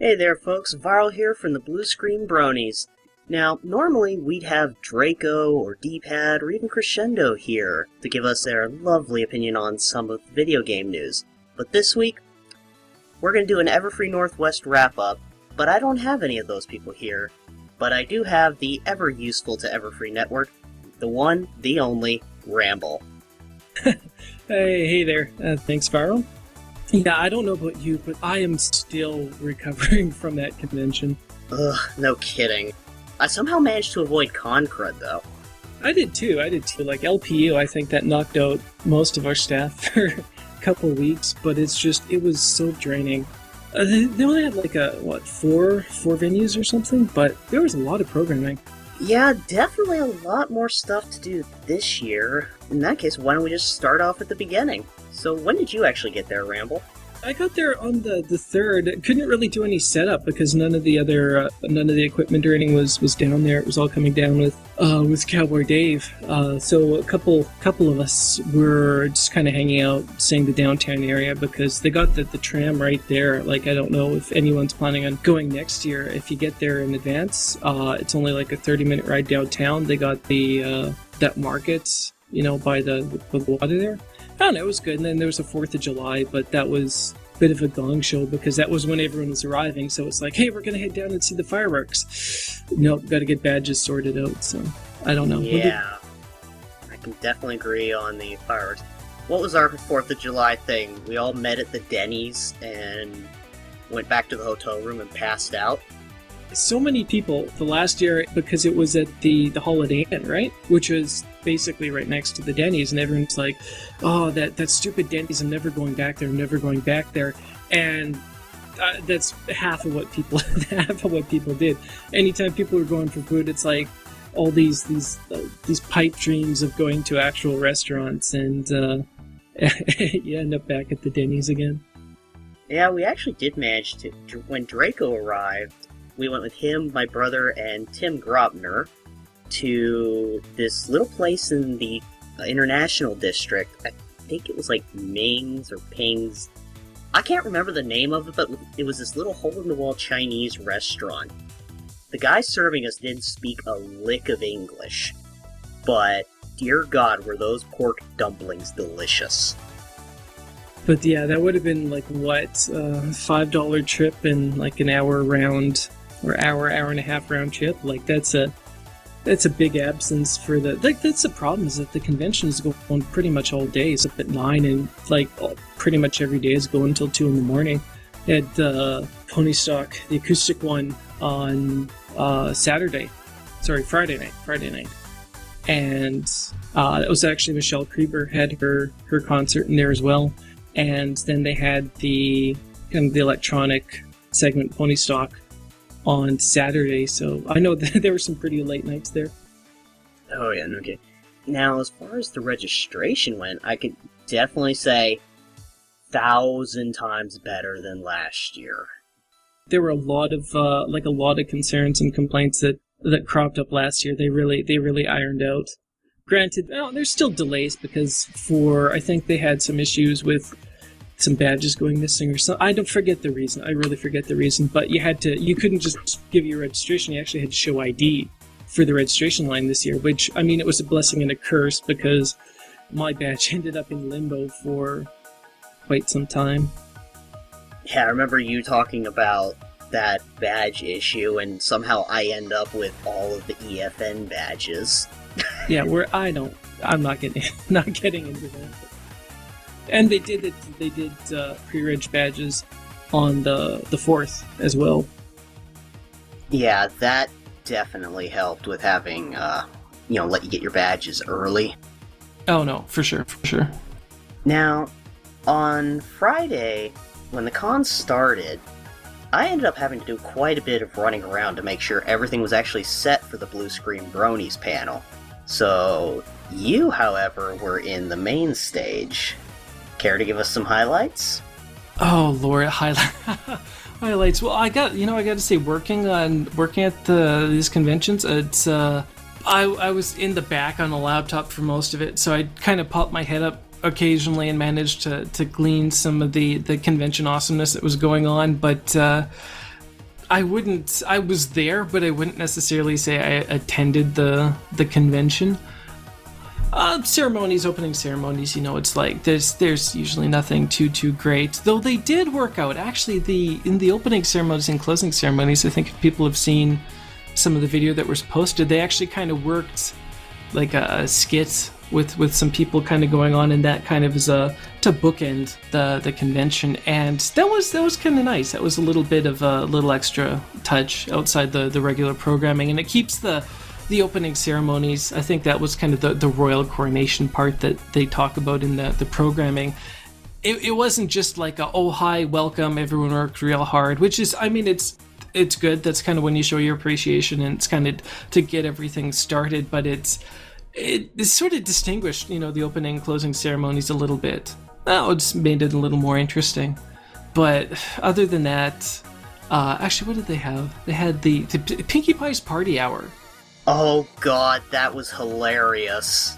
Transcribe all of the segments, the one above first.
Hey there folks, Viral here from the Bluescreen Bronies. Now, normally we'd have Draco or D-Pad or even Crescendo here to give us their lovely opinion on some of the video game news. But this week, we're going to do an Everfree Northwest wrap-up, but I don't have any of those people here. But I do have the ever-useful to Everfree network, the one, the only, Ramble. Hey there. Thanks, Viral. Yeah, I don't know about you, but I am still recovering from that convention. Ugh, no kidding. I somehow managed to avoid con crud, though. I did too. Like LPU, I think that knocked out most of our staff for a couple weeks, but it was so draining. They only had four venues or something, but there was a lot of programming. Yeah, definitely a lot more stuff to do this year. In that case, why don't we just start off at the beginning? So when did you actually get there, Ramble? I got there on the 3rd. Couldn't really do any setup because none of the equipment or anything was down there. It was all coming down with Cowboy Dave. So a couple of us were just kind of hanging out, seeing the downtown area because they got the tram right there. Like, I don't know if anyone's planning on going next year. If you get there in advance, it's only like a 30-minute ride downtown. They got the that market, by the water there. I don't know, it was good. And then there was the 4th of July, but that was a bit of a gong show because that was when everyone was arriving. So it's like, hey, we're going to head down and see the fireworks. Nope, got to get badges sorted out. So I don't know. Yeah, I can definitely agree on the fireworks. What was our 4th of July thing? We all met at the Denny's and went back to the hotel room and passed out. So many people the last year because it was at the Holiday Inn, right? Which was basically right next to the Denny's, and everyone's like, oh, that stupid Denny's, I'm never going back there. And that's half of what people did. Anytime people were going for food, it's like all these pipe dreams of going to actual restaurants, and you end up back at the Denny's again. Yeah, we actually did manage to, when Draco arrived, we went with him, my brother, and Tim Grobner to this little place in the International District. I think it was like Ming's or Ping's. I can't remember the name of it, but it was this little hole-in-the-wall Chinese restaurant. The guy serving us didn't speak a lick of English, but dear God, were those pork dumplings delicious. But yeah, that would have been like, what, $5 trip and like an hour round, or hour and a half round trip. Like, that's a big absence for the... Like, that's the problem, is that the convention is going pretty much all day. It's up at 9, and like pretty much every day is going until 2 in the morning. They had Pony Stock, the acoustic one, on Friday night. And that was actually Michelle Krieber had her concert in there as well. And then they had the kind of the electronic segment, Pony Stock, on Saturday, so I know that there were some pretty late nights there. Oh yeah, okay. Now, as far as the registration went, I could definitely say 1,000 times better than last year. There were a lot of concerns and complaints that cropped up last year. They really ironed out. Granted, there's still delays because I think they had some issues with some badges going missing or something. I don't forget the reason. I really forget the reason. But you couldn't just give your registration. You actually had to show ID for the registration line this year, which, I mean, it was a blessing and a curse because my badge ended up in limbo for quite some time. Yeah, I remember you talking about that badge issue, and somehow I end up with all of the EFN badges. Yeah, I'm not getting into that. And they did pre-reg badges on the 4th as well. Yeah, that definitely helped with having, let you get your badges early. Oh no, for sure. Now, on Friday, when the con started, I ended up having to do quite a bit of running around to make sure everything was actually set for the Bluescreen Bronies panel. So, you, however, were in the main stage. Care to give us some highlights? Oh Lord, highlights. Well, I got to say, working at these conventions, it's I was in the back on a laptop for most of it, so I kind of popped my head up occasionally and managed to glean some of the convention awesomeness that was going on, but I wouldn't. I was there, but I wouldn't necessarily say I attended the convention. Opening ceremonies, it's like there's usually nothing too great. Though they did work out. Actually, in the opening ceremonies and closing ceremonies, I think if people have seen some of the video that was posted, they actually kind of worked like a skit with some people kind of going on, and that kind of is to bookend the convention, and that was kind of nice. That was a little bit of a little extra touch outside the regular programming, and it keeps the opening ceremonies. I think that was kind of the royal coronation part that they talk about in the programming. It wasn't just like hi, welcome, everyone worked real hard, which is, I mean, it's good. That's kind of when you show your appreciation, and it's kind of to get everything started, but it's sort of distinguished, the opening and closing ceremonies a little bit. That just made it a little more interesting. But other than that, actually, what did they have? They had the Pinkie Pie's Party Hour. Oh god, that was hilarious.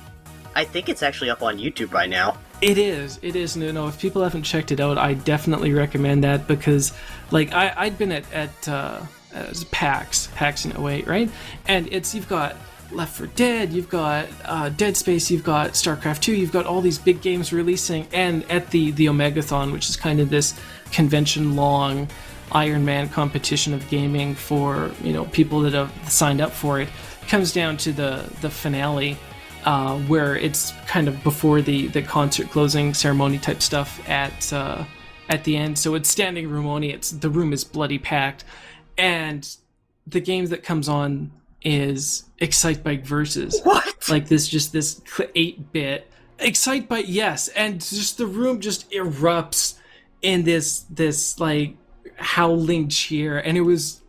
I think it's actually up on YouTube by now. It is. No, if people haven't checked it out, I definitely recommend that, because, like, I'd been at PAX in 08, right? And you've got Left 4 Dead, you've got Dead Space, you've got StarCraft 2, you've got all these big games releasing, and at the Omegathon, which is kind of this convention-long Iron Man competition of gaming for, people that have signed up for it, comes down to the finale, where it's kind of before the concert closing ceremony type stuff at the end. So it's standing room only. The room is bloody packed, and the game that comes on is Excitebike Versus. What? Like this 8-bit Excitebike, yes, and just the room just erupts in this like howling cheer, and it was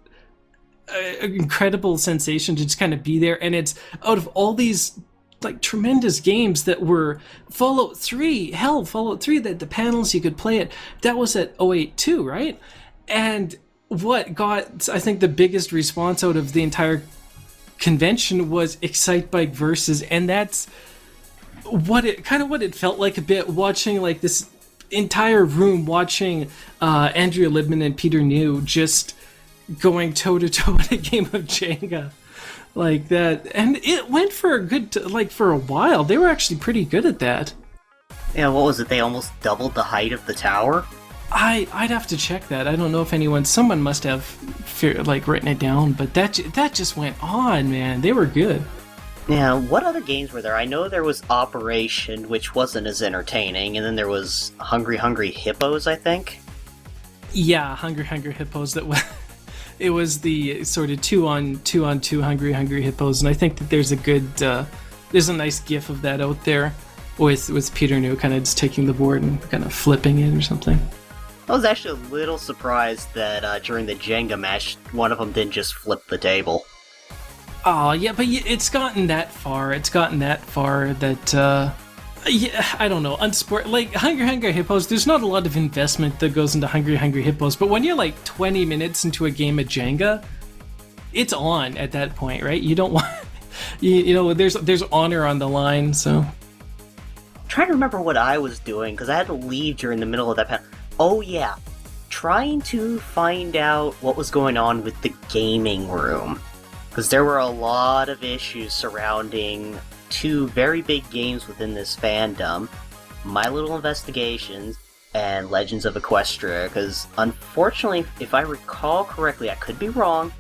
an incredible sensation to just kind of be there. And it's out of all these like tremendous games that were Fallout 3, that the panels you could play it, that was at 08 too, right? And what got, I think, the biggest response out of the entire convention was Excitebike Versus, and that's what it felt like a bit, watching like this entire room watching Andrea Libman and Peter New just going toe-to-toe in a game of Jenga like that. And it went for for a while. They were actually pretty good at that. Yeah, what was it? They almost doubled the height of the tower? I'd have to check that. I don't know if someone must have written it down, but that just went on, man. They were good. Yeah, what other games were there? I know there was Operation, which wasn't as entertaining, and then there was Hungry Hungry Hippos, I think? Yeah, Hungry Hungry Hippos. It was the sort of 2-on-2 Hungry Hungry Hippos, and I think that there's a nice gif of that out there with Peter New kind of just taking the board and kind of flipping it or something. I was actually a little surprised that during the Jenga match, one of them didn't just flip the table. Oh, yeah, but it's gotten that far. That, I don't know, like, Hungry Hungry Hippos, there's not a lot of investment that goes into Hungry Hungry Hippos, but when you're like 20 minutes into a game of Jenga, it's on at that point, right? You don't want, there's honor on the line, so. I'm trying to remember what I was doing, because I had to leave during the middle of that panel. Oh yeah, trying to find out what was going on with the gaming room. Because there were a lot of issues surrounding two very big games within this fandom, My Little Investigations and Legends of Equestria, because unfortunately, if I recall correctly, I could be wrong,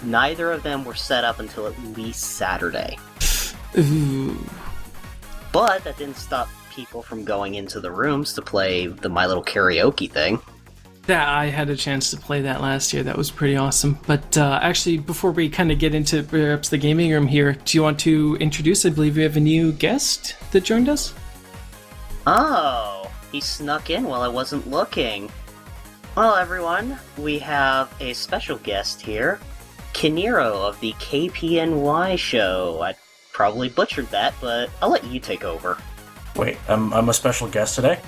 neither of them were set up until at least Saturday. Ooh. But that didn't stop people from going into the rooms to play the My Little Karaoke thing. That I had a chance to play that last year. That was pretty awesome. But actually, before we kind of get into perhaps the gaming room here, do you want to introduce? I believe we have a new guest that joined us. Oh, he snuck in while I wasn't looking. Well, everyone, we have a special guest here, Kiniro of the KPNY show. I probably butchered that, but I'll let you take over. Wait, I'm a special guest today?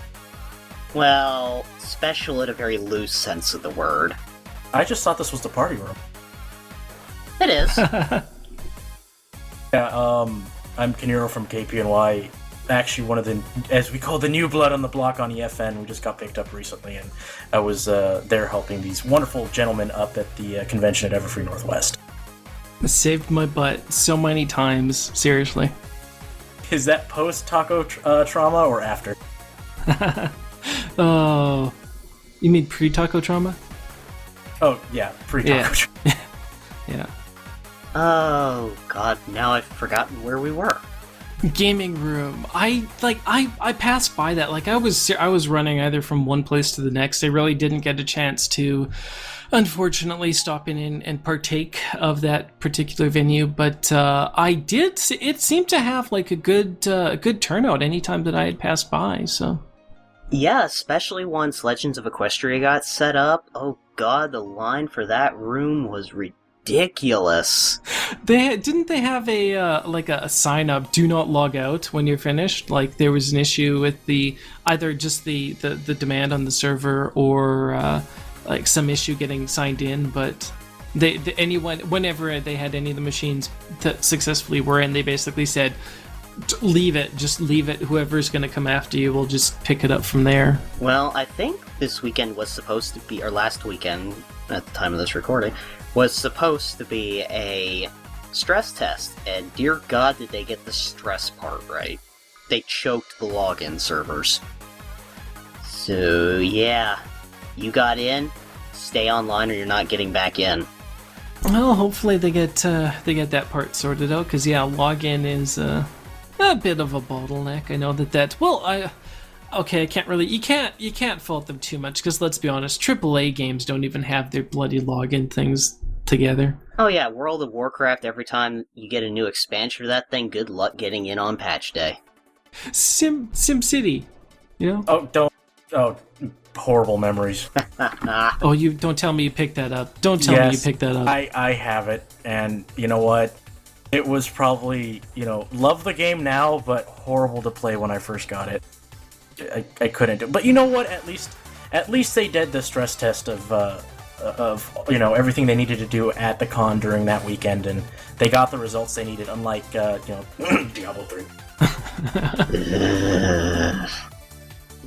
Well, special in a very loose sense of the word. I just thought this was the party room. It is. Yeah, I'm Kiniro from KPNY. actually one of the, as we call the new blood on the block on EFN. We just got picked up recently, and I was there helping these wonderful gentlemen up at the convention at Everfree Northwest. Saved my butt so many times, seriously. Is that post-taco trauma or after? Oh, you mean pre-taco trauma? Oh, yeah, pre-taco trauma. Yeah. Oh, God, now I've forgotten where we were. Gaming room. I passed by that. Like I was running either from one place to the next. I really didn't get a chance to, unfortunately, stop in and partake of that particular venue. But I did. It seemed to have like a good turnout anytime that I had passed by. So Yeah, especially once Legends of Equestria got set up. Oh God, the line for that room was ridiculous. Didn't they have a sign up, do not log out when you're finished? Like there was an issue with either just the demand on the server or like some issue getting signed in, but whenever they had any of the machines that successfully were in, they basically said leave it, just leave it. Whoever's going to come after you will just pick it up from there. Well, I think this weekend was supposed to be, or last weekend at the time of this recording, was supposed to be a stress test, and dear God did they get the stress part right. They choked the login servers. So yeah, you got in, stay online or you're not getting back in. Well, hopefully they get that part sorted out, because yeah, login is a bit of a bottleneck. I know that okay, I can't really, you can't fault them too much, because let's be honest, AAA games don't even have their bloody login things together. Oh yeah, World of Warcraft, every time you get a new expansion for that thing, good luck getting in on patch day. SimCity, you know? Horrible memories. Oh, you don't tell me you picked that up. Don't tell me you picked that up. I have it, and you know what? It was probably, love the game now, but horrible to play when I first got it. I couldn't do it. But you know what? At least they did the stress test of everything they needed to do at the con during that weekend, and they got the results they needed, unlike Diablo 3.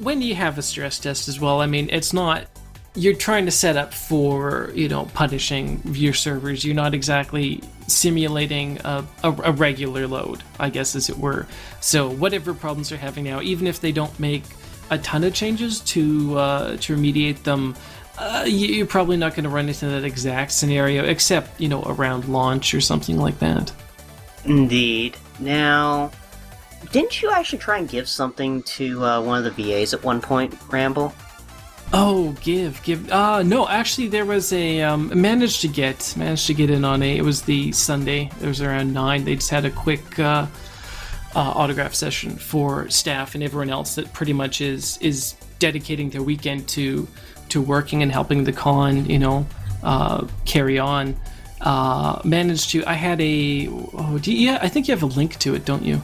When you have a stress test as well, I mean, it's not, you're trying to set up for, punishing your servers. You're not exactly simulating a regular load, I guess, as it were. So whatever problems they're having now, even if they don't make a ton of changes to remediate them, you're probably not going to run into that exact scenario, except, around launch or something like that. Indeed. Now, didn't you actually try and give something to one of the VAs at one point, Ramble? Oh, give. No, actually, there was a managed to get in on it was the Sunday. It was around 9. They just had a quick autograph session for staff and everyone else that pretty much is dedicating their weekend to working and helping the con, carry on. Managed to. I had I think you have a link to it, don't you?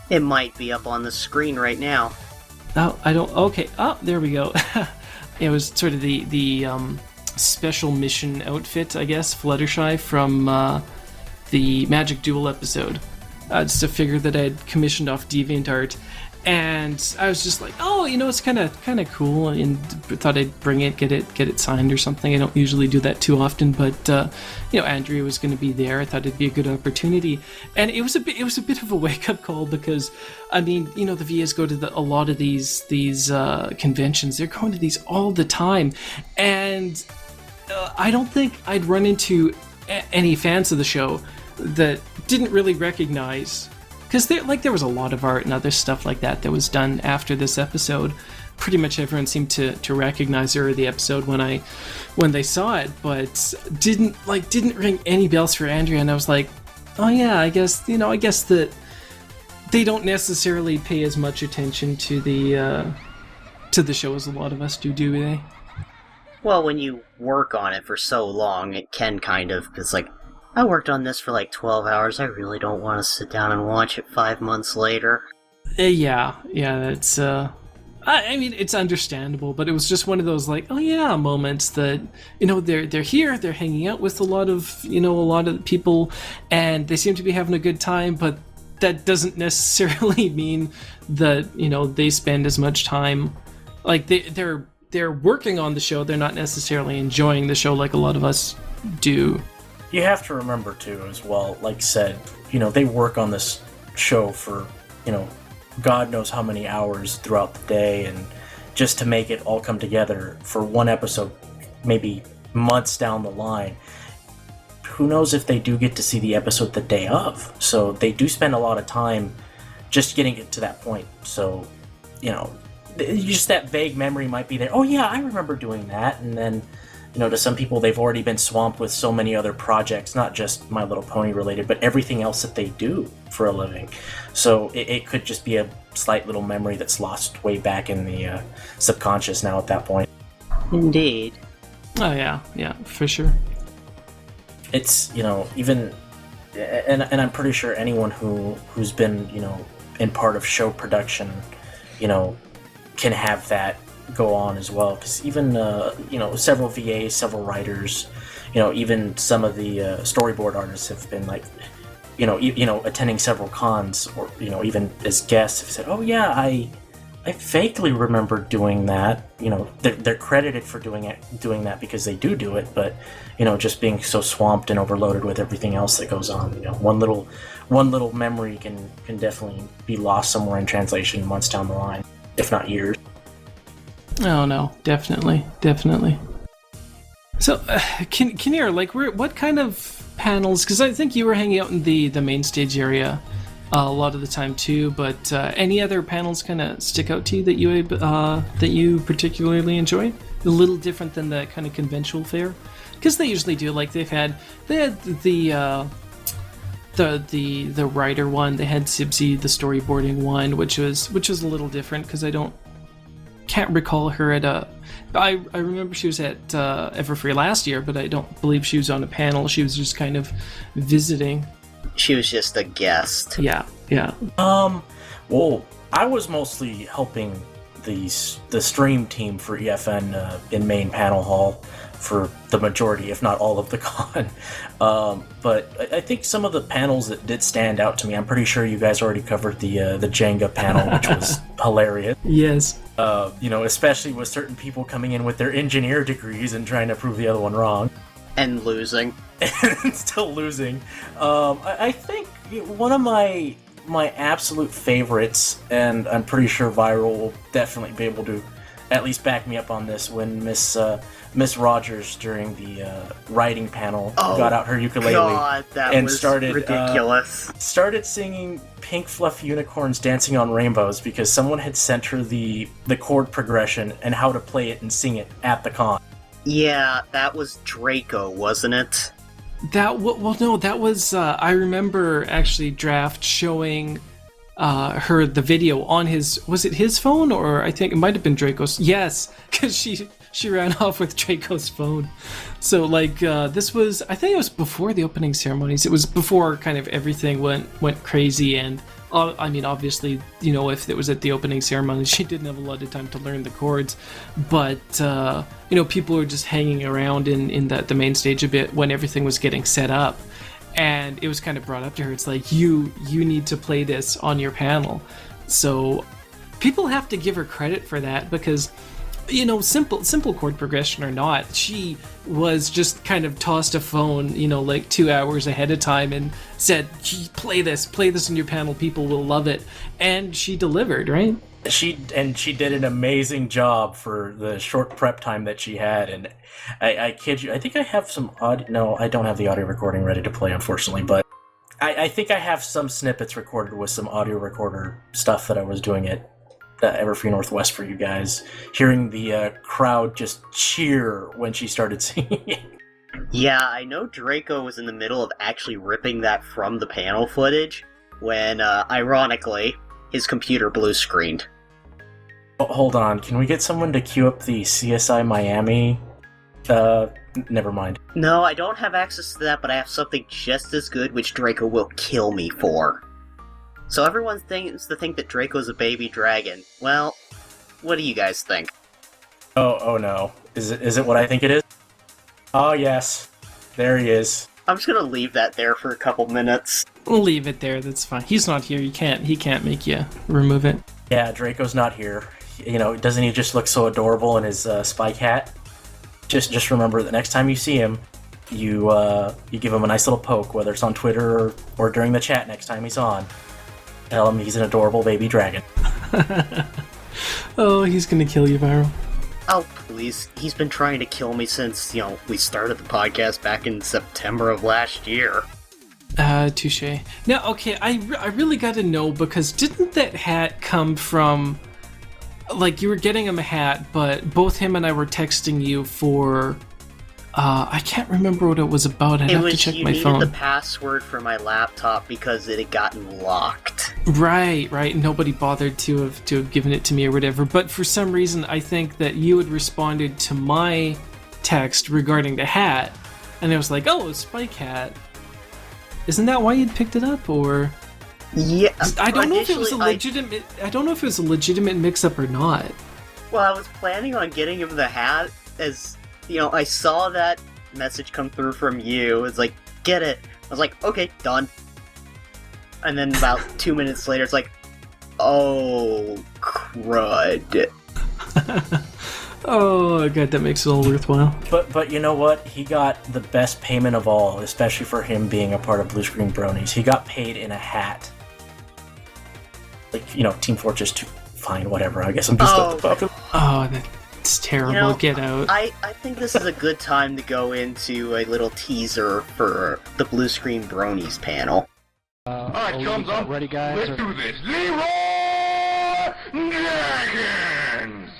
It might be up on the screen right now. Oh, I don't. Okay. Oh, there we go. It was sort of the special mission outfit, I guess, Fluttershy from the Magic Duel episode. Just a figure that I had commissioned off DeviantArt, and I was just like, oh, it's kind of cool, and thought I'd bring it, get it signed or something. I don't usually do that too often, but Andrea was going to be there. I thought it'd be a good opportunity, and it was a bit of a wake up call, because I mean, the VAs go to a lot of these conventions. They're going to these all the time, and I don't think I'd run into any fans of the show that didn't really recognize, because there was a lot of art and other stuff like that was done after this episode. Pretty much everyone seemed to recognize her or the episode when they saw it, but didn't ring any bells for Andrea. And I was like, oh yeah, I guess that they don't necessarily pay as much attention to the show as a lot of us do they? Well, when you work on it for so long, it can kind of, it's like, I worked on this for like 12 hours, I really don't want to sit down and watch it 5 months later. Yeah, that's, I mean, it's understandable, but it was just one of those, like, oh yeah, moments that, they're here, they're hanging out with a lot of people, and they seem to be having a good time, but that doesn't necessarily mean that, you know, they spend as much time. Like, they're working on the show. They're not necessarily enjoying the show like a lot of us do. You have to remember, too, as well, like I said, you know, they work on this show for, you know, God knows how many hours throughout the day, and just to make it all come together for one episode, maybe months down the line, who knows if they do get to see the episode the day of. So they do spend a lot of time just getting it to that point. So, you know, just that vague memory might be there. Oh yeah, I remember doing that. And then, you know, to some people, they've already been swamped with so many other projects, not just My Little Pony related, but everything else that they do for a living. So it could just be a slight little memory that's lost way back in the subconscious now at that point. Indeed. Oh yeah, for sure. It's, you know, even, and I'm pretty sure anyone who's been, you know, in part of show production, you know, can have that go on as well. Because even, you know, several VAs, several writers, you know, even some of the storyboard artists have been like, you know, attending several cons, or, you know, even as guests have said, oh yeah, I vaguely remember doing that. You know, they're credited for doing that because they do it, but, you know, just being so swamped and overloaded with everything else that goes on. You know, one little memory can definitely be lost somewhere in translation months down the line, if not years. Oh no, definitely. So, Kiniro, like, what kind of panels? Because I think you were hanging out in the main stage area a lot of the time too. But any other panels kind of stick out to you that you particularly enjoy? A little different than the kind of conventional fare, because they usually do. Like they had the writer one. They had Sibsy, the storyboarding one, which was a little different because can't recall her at a. I remember she was at Everfree last year, but I don't believe she was on a panel. She was just kind of visiting. She was just a guest. Yeah. Well, I was mostly helping the stream team for EFN in main panel hall for the majority, if not all of the con. But I think some of the panels that did stand out to me, I'm pretty sure you guys already covered the Jenga panel, which was hilarious. Yes. You know, especially with certain people coming in with their engineer degrees and trying to prove the other one wrong. And losing. And still losing. I think one of my absolute favorites, and I'm pretty sure Viral will definitely be able to at least back me up on this, when Miss Rogers during the writing panel got out her ukulele and was started ridiculous. Started singing Pink Fluffy Unicorns Dancing on Rainbows because someone had sent her the chord progression and how to play it and sing it at the con. Yeah, that was Draco, wasn't it? That was. I remember actually Draft showing her the video on his. Was it his phone, or I think it might have been Draco's? Yes, because she ran off with Draco's phone. So like this was. I think it was before the opening ceremonies. It was before kind of everything went crazy, and I mean, obviously, you know, if it was at the opening ceremony, she didn't have a lot of time to learn the chords, but, you know, people were just hanging around in the main stage a bit when everything was getting set up, and it was kind of brought up to her. It's like, you need to play this on your panel. So people have to give her credit for that, because, you know, simple chord progression or not, she was just kind of tossed a phone, you know, like 2 hours ahead of time and said, play this on your panel, people will love it. And she delivered, right? She did an amazing job for the short prep time that she had, and I kid you, I think I have some audio. No, I don't have the audio recording ready to play, unfortunately, but I think I have some snippets recorded with some audio recorder stuff that I was doing at Everfree Northwest for you guys, hearing the crowd just cheer when she started singing. Yeah, I know Draco was in the middle of actually ripping that from the panel footage when, ironically, his computer blue screened. Oh, hold on, can we get someone to queue up the CSI Miami? Never mind. No, I don't have access to that, but I have something just as good, which Draco will kill me for. So everyone thinks that Draco's a baby dragon. Well, what do you guys think? Oh no. Is it what I think it is? Oh yes. There he is. I'm just gonna leave that there for a couple minutes. We'll leave it there. That's fine. He's not here. He can't make you remove it. Yeah, Draco's not here. You know, doesn't he just look so adorable in his spike hat? Just remember that next time you see him, you give him a nice little poke, whether it's on Twitter or during the chat next time he's on. Tell him he's an adorable baby dragon. Oh, he's gonna kill you, Viral. Oh, please. He's been trying to kill me since, we started the podcast back in September of last year. Touche. Now, okay, I really gotta know, because didn't that hat come from... Like, you were getting him a hat, but both him and I were texting you for... I can't remember what it was about. I'd have to check my phone. You needed the password for my laptop because it had gotten locked. Right. Nobody bothered to have given it to me or whatever. But for some reason, I think that you had responded to my text regarding the hat, and I was like, "Oh, a Spike hat." Isn't that why you'd picked it up, or? Yeah. I don't know if it was a legitimate. I don't know if it was a legitimate mix-up or not. Well, I was planning on getting him the hat as. I saw that message come through from you. It's like, get it. I was like, okay, done. And then about 2 minutes later, it's like, oh, crud. Oh, God, that makes it all worthwhile. But you know what? He got the best payment of all, especially for him being a part of Bluescreen Bronies. He got paid in a hat. Like, Team Fortress 2. Fine, whatever. I guess I'm just Oh, it's terrible. Get out. I think this is a good time to go into a little teaser for the Bluescreen Bronies panel. Alright, thumbs up. Ready, guys? Let's do this. Leroy Dragons!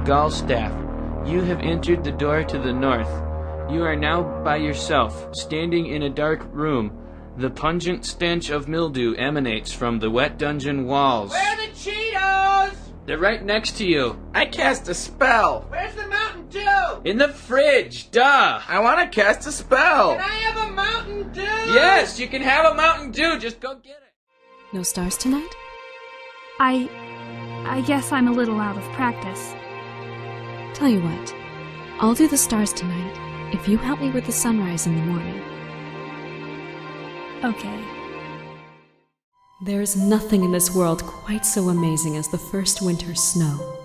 Gallstaff, you have entered the door to the north. You are now by yourself, standing in a dark room. The pungent stench of mildew emanates from the wet dungeon walls. Where are the Cheetos? They're right next to you. I cast a spell. Where's the Mountain Dew? In the fridge, duh! I want to cast a spell. Can I have a Mountain Dew? Yes, you can have a Mountain Dew, just go get it. No stars tonight? I guess I'm a little out of practice. Tell you what, I'll do the stars tonight if you help me with the sunrise in the morning. Okay. There is nothing in this world quite so amazing as the first winter snow.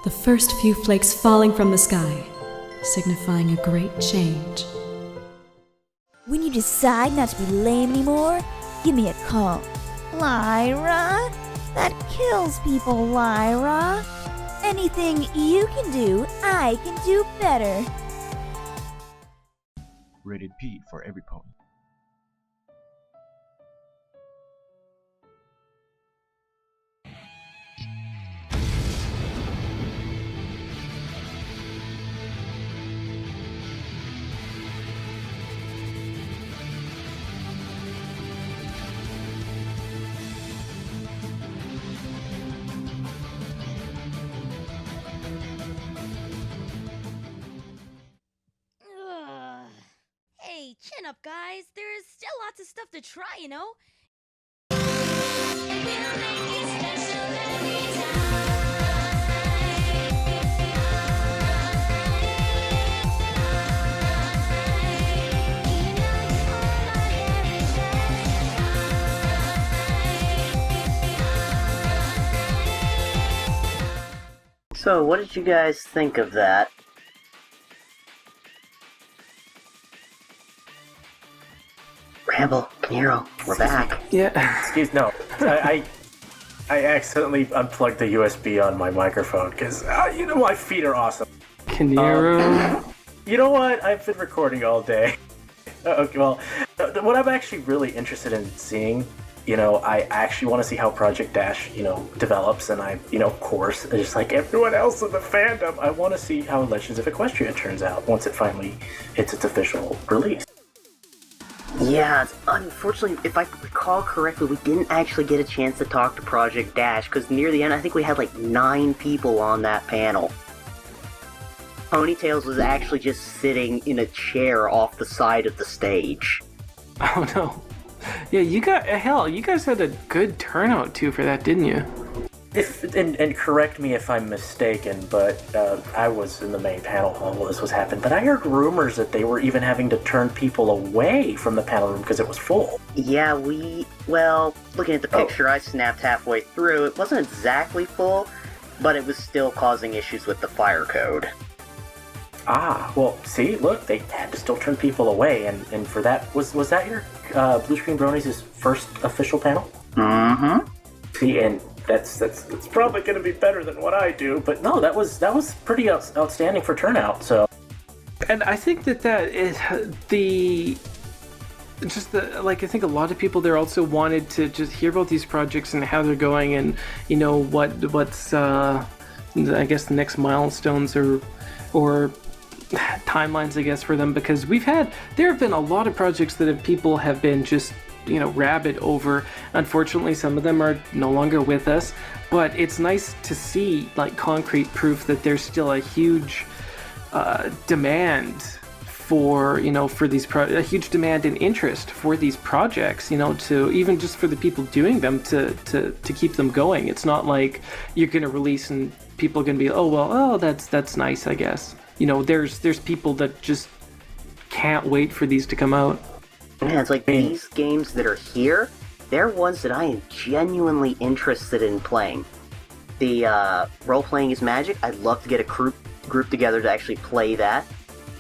The first few flakes falling from the sky, signifying a great change. When you decide not to be lame anymore, give me a call. Lyra? That kills people, Lyra. Anything you can do, I can do better. Rated P for every pony. Chin up, guys. There is still lots of stuff to try, you know? So, what did you guys think of that? Ramble, Kiniro, we're back. Yeah. Excuse no. I accidentally unplugged the USB on my microphone because my feet are awesome. Kiniro. You know what? I've been recording all day. Okay, well, what I'm actually really interested in seeing, I actually want to see how Project Dash, develops, and of course, just like everyone else in the fandom, I want to see how Legends of Equestria turns out once it finally hits its official release. Yeah, unfortunately, if I recall correctly, we didn't actually get a chance to talk to Project Dash, because near the end, I think we had like 9 people on that panel. Ponytails was actually just sitting in a chair off the side of the stage. Oh no. Yeah, you guys had a good turnout too for that, didn't you? And correct me if I'm mistaken, but I was in the main panel hall while this was happening, but I heard rumors that they were even having to turn people away from the panel room because it was full. Yeah, looking at the picture I snapped halfway through, it wasn't exactly full, but it was still causing issues with the fire code. Ah, well, see, look, they had to still turn people away, and for that, was that your Bluescreen Bronies' first official panel? Mm-hmm. See, and that's probably going to be better than what I do, but no, that was pretty outstanding for turnout, so. And I think that is I think a lot of people there also wanted to just hear about these projects and how they're going, and what's I guess the next milestones or timelines, I guess, for them, because there have been a lot of projects that people have been just rabid over. Unfortunately, some of them are no longer with us, but it's nice to see like concrete proof that there's still a huge demand for these a huge demand and interest for these projects, to even just for the people doing them to keep them going. It's not like you're going to release and people are going to be that's nice, I guess. There's people that just can't wait for these to come out. Yeah, it's like these games that are here, they're ones that I am genuinely interested in playing. The role-playing is magic. I'd love to get a group together to actually play that.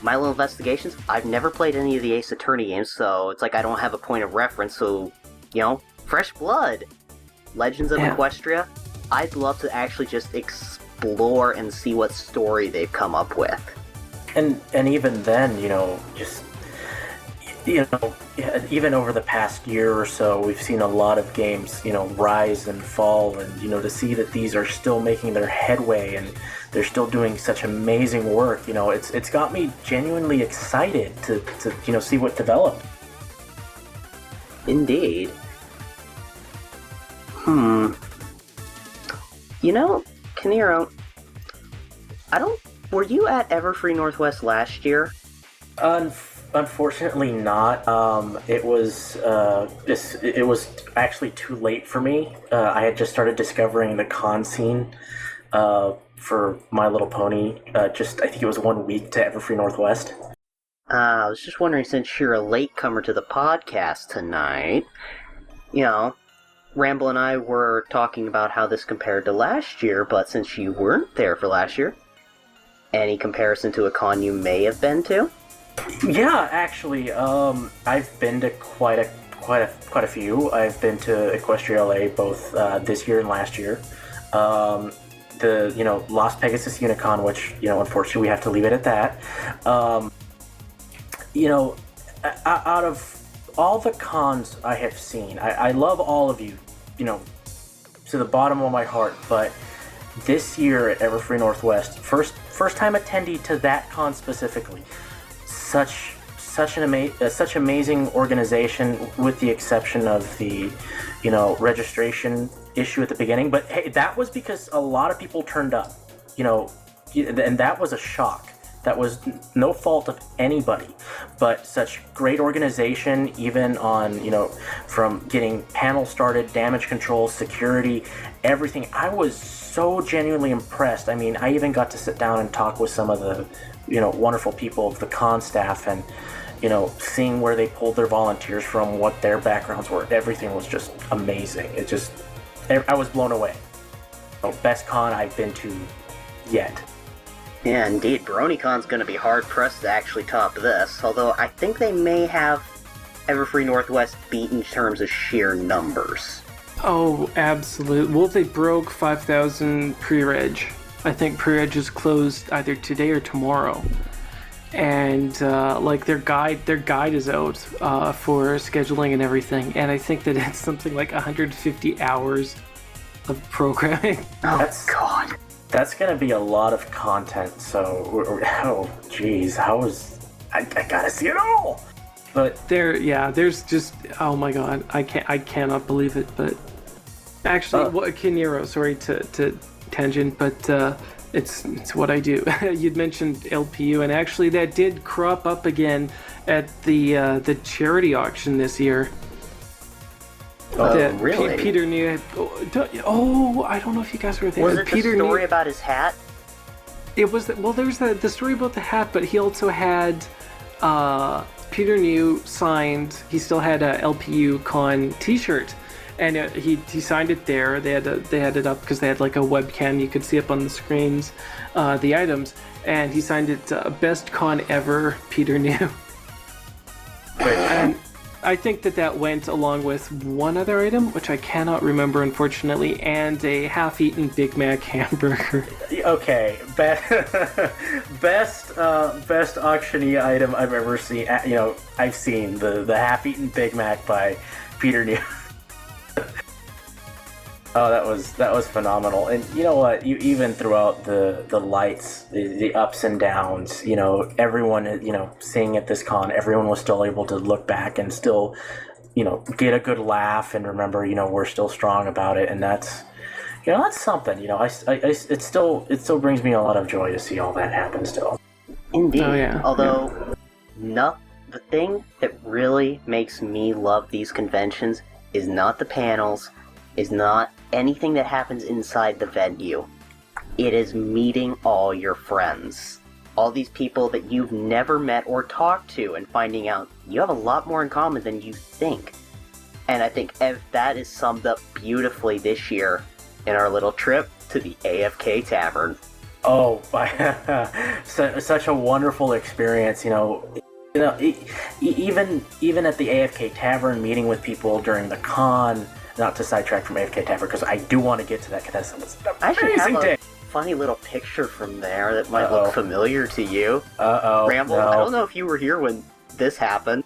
My Little Investigations, I've never played any of the Ace Attorney games, so it's like I don't have a point of reference, so, fresh blood. Legends of Equestria, I'd love to actually just explore and see what story they've come up with. And even then, even over the past year or so, we've seen a lot of games, rise and fall, and, to see that these are still making their headway and they're still doing such amazing work, it's got me genuinely excited to see what developed. Indeed. Kiniro, were you at Everfree Northwest last year? Unfortunately not. It was actually too late for me. I had just started discovering the con scene for My Little Pony. I think it was 1 week to Everfree Northwest. I was just wondering, since you're a latecomer to the podcast tonight, Ramble and I were talking about how this compared to last year, but since you weren't there for last year, any comparison to a con you may have been to? Yeah, actually, I've been to quite a few. I've been to Equestria LA both this year and last year. The Las Pegasus Unicon, which unfortunately we have to leave it at that. Out of all the cons I have seen, I love all of you, to the bottom of my heart, but this year at Everfree Northwest, first time attendee to that con specifically, such amazing organization, with the exception of the registration issue at the beginning. But hey, that was because a lot of people turned up, and that was a shock. that was no fault of anybody, but such great organization, even on, from getting panel started, damage control, security, everything. I was so genuinely impressed. I mean, I even got to sit down and talk with some of the, wonderful people of the con staff, and, seeing where they pulled their volunteers from, what their backgrounds were. Everything was just amazing. I was blown away. Best con I've been to yet. Yeah, indeed. BronyCon's going to be hard-pressed to actually top this, although I think they may have Everfree Northwest beat in terms of sheer numbers. Oh, absolutely. Well, they broke 5,000 pre-reg. I think pre-reg is closed either today or tomorrow. And, their guide is out for scheduling and everything, and I think that it's something like 150 hours of programming. Oh, God. That's going to be a lot of content, so, I gotta see it all! But there's just, oh my God, I cannot believe it, but actually, Kiniro, sorry to tangent, but it's what I do. You'd mentioned LPU, and actually that did crop up again at the charity auction this year. Really? Peter New. I don't know if you guys were there. Was it Peter the story New, about his hat? It was. There was the story about the hat, but he also had Peter New signed. He still had a LPU Con T-shirt, and he signed it there. They had it up because they had like a webcam. You could see up on the screens the items, and he signed it Best Con Ever, Peter New. And I think that went along with one other item, which I cannot remember, unfortunately, and a half-eaten Big Mac hamburger. Okay, best auctionee item I've ever seen. I've seen the half-eaten Big Mac by Peter New. Oh, that was phenomenal. And you know what? Even throughout the lights, the ups and downs, everyone, seeing at this con, everyone was still able to look back and still, get a good laugh and remember, we're still strong about it. And that's something. It still brings me a lot of joy to see all that happen still. Indeed. Oh, yeah. Although, the thing that really makes me love these conventions is not the panels, is not anything that happens inside the venue. It is meeting all your friends. All these people that you've never met or talked to, and finding out you have a lot more in common than you think. And I think that is summed up beautifully this year in our little trip to the AFK Tavern. Oh, such a wonderful experience, even at the AFK Tavern, meeting with people during the con. Not to sidetrack from AFK Tavern, because I do want to get to that, because that was an amazing day. Funny little picture from there that might look familiar to you. Ramble, no. I don't know if you were here when this happened.